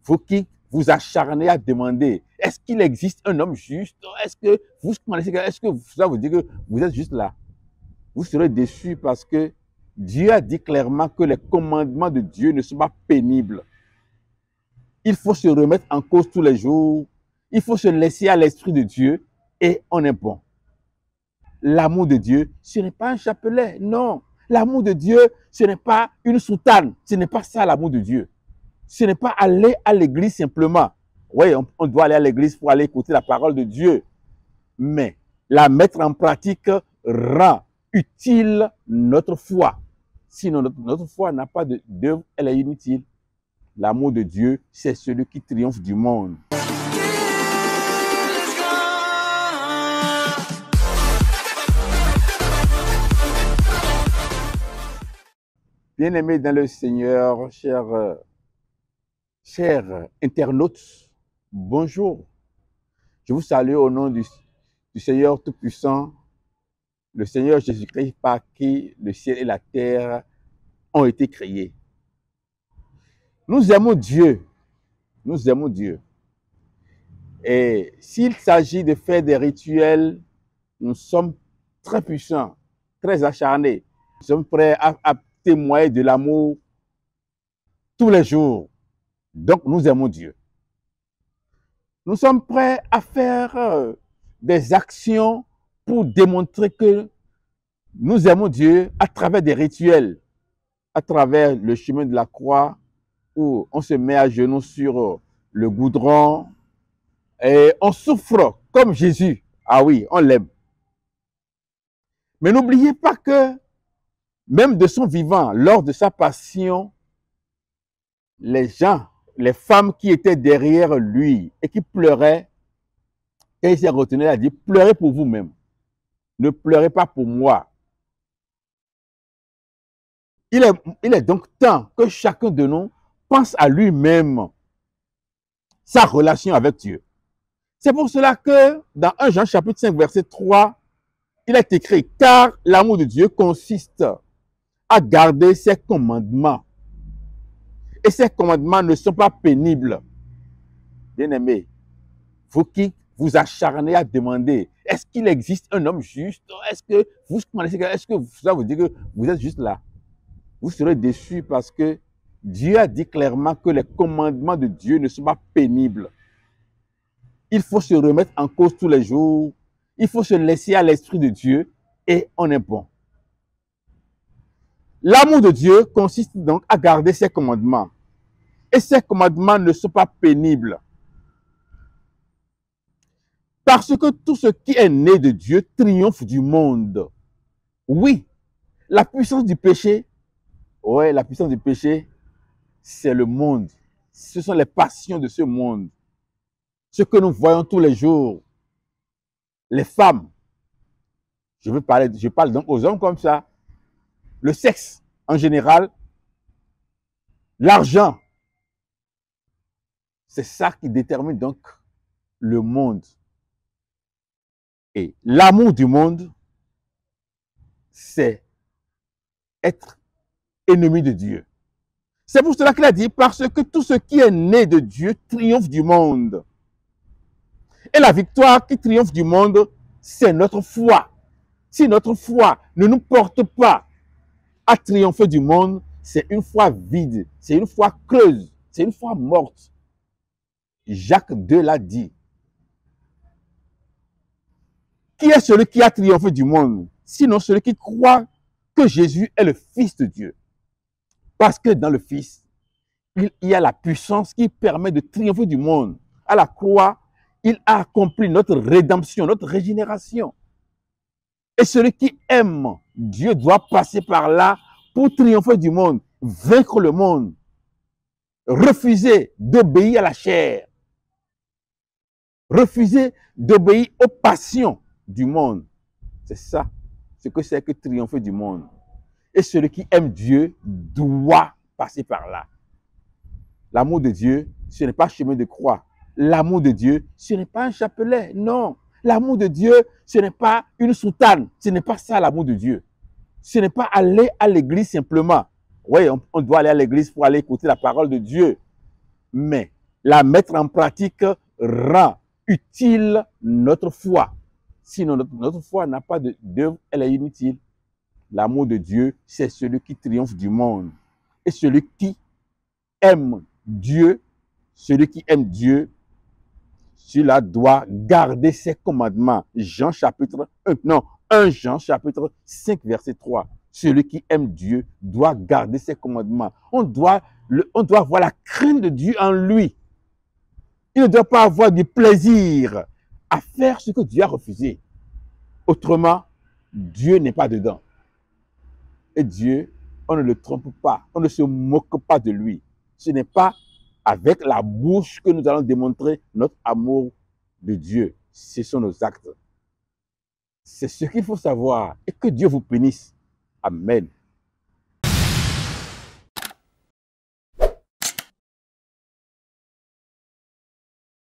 vous qui vous acharnez à demander, est-ce qu'il existe un homme juste? Est-ce que vous connaissez, est-ce que ça veut dire que vous êtes juste là? Vous serez déçus parce que Dieu a dit clairement que les commandements de Dieu ne sont pas pénibles. Il faut se remettre en cause tous les jours. Il faut se laisser à l'Esprit de Dieu et on est bon. L'amour de Dieu, ce n'est pas un chapelet, non. L'amour de Dieu, ce n'est pas une soutane. Ce n'est pas ça l'amour de Dieu. Ce n'est pas aller à l'église simplement. Oui, on doit aller à l'église pour aller écouter la parole de Dieu. Mais la mettre en pratique rend utile notre foi. Sinon, notre foi n'a pas d'œuvre, elle est inutile. L'amour de Dieu, c'est celui qui triomphe du monde. Bien-aimés dans le Seigneur, chers internautes, bonjour. Je vous salue au nom du Seigneur Tout-Puissant, le Seigneur Jésus-Christ par qui le ciel et la terre ont été créés. Nous aimons Dieu. Nous aimons Dieu. Et s'il s'agit de faire des rituels, nous sommes très puissants, très acharnés. Nous sommes prêts à témoigner de l'amour tous les jours. Donc, nous aimons Dieu. Nous sommes prêts à faire des actions pour démontrer que nous aimons Dieu à travers des rituels, à travers le chemin de la croix où on se met à genoux sur le goudron et on souffre comme Jésus. Ah oui, on l'aime. Mais n'oubliez pas que même de son vivant, lors de sa passion, les gens, les femmes qui étaient derrière lui et qui pleuraient, et il s'est retenu à dire, pleurez pour vous-même. Ne pleurez pas pour moi. Il est donc temps que chacun de nous pense à lui-même, sa relation avec Dieu. C'est pour cela que dans 1 Jean chapitre 5, verset 3, il est écrit, car l'amour de Dieu consiste à garder ses commandements. Et ces commandements ne sont pas pénibles. Bien-aimés, vous qui vous acharnez à demander, est-ce qu'il existe un homme juste? Est-ce que vous connaissez, est-ce que ça veut dire que vous êtes juste là? Vous serez déçus parce que Dieu a dit clairement que les commandements de Dieu ne sont pas pénibles. Il faut se remettre en cause tous les jours. Il faut se laisser à l'Esprit de Dieu et on est bon. L'amour de Dieu consiste donc à garder ses commandements. Et ces commandements ne sont pas pénibles. Parce que tout ce qui est né de Dieu triomphe du monde. Oui, la puissance du péché, ouais, la puissance du péché, c'est le monde. Ce sont les passions de ce monde. Ce que nous voyons tous les jours. Les femmes, je parle donc aux hommes comme ça. Le sexe en général, l'argent. C'est ça qui détermine donc le monde. Et l'amour du monde, c'est être ennemi de Dieu. C'est pour cela qu'il a dit, parce que tout ce qui est né de Dieu triomphe du monde. Et la victoire qui triomphe du monde, c'est notre foi. Si notre foi ne nous porte pas à triompher du monde, c'est une foi vide, c'est une foi creuse, c'est une foi morte. Jacques II l'a dit. Qui est celui qui a triomphé du monde? Sinon celui qui croit que Jésus est le Fils de Dieu. Parce que dans le Fils, il y a la puissance qui permet de triompher du monde. À la croix, il a accompli notre rédemption, notre régénération. Et celui qui aime Dieu doit passer par là pour triompher du monde, vaincre le monde, refuser d'obéir à la chair, refuser d'obéir aux passions du monde. C'est ça, ce que c'est que triompher du monde. Et celui qui aime Dieu doit passer par là. L'amour de Dieu, ce n'est pas chemin de croix. L'amour de Dieu, ce n'est pas un chapelet, non. L'amour de Dieu, ce n'est pas une soutane. Ce n'est pas ça l'amour de Dieu. Ce n'est pas aller à l'église simplement. Oui, on doit aller à l'église pour aller écouter la parole de Dieu. Mais la mettre en pratique rend utile notre foi. Sinon, notre foi n'a pas d'œuvre, elle est inutile. L'amour de Dieu, c'est celui qui triomphe du monde. Et celui qui aime Dieu, celui-là doit garder ses commandements. 1 Jean chapitre 5, verset 3. Celui qui aime Dieu doit garder ses commandements. On doit avoir la crainte de Dieu en lui. Il ne doit pas avoir du plaisir à faire ce que Dieu a refusé. Autrement, Dieu n'est pas dedans. Et Dieu, on ne le trompe pas, on ne se moque pas de lui. Ce n'est pas avec la bouche que nous allons démontrer notre amour de Dieu. Ce sont nos actes. C'est ce qu'il faut savoir. Et que Dieu vous bénisse. Amen.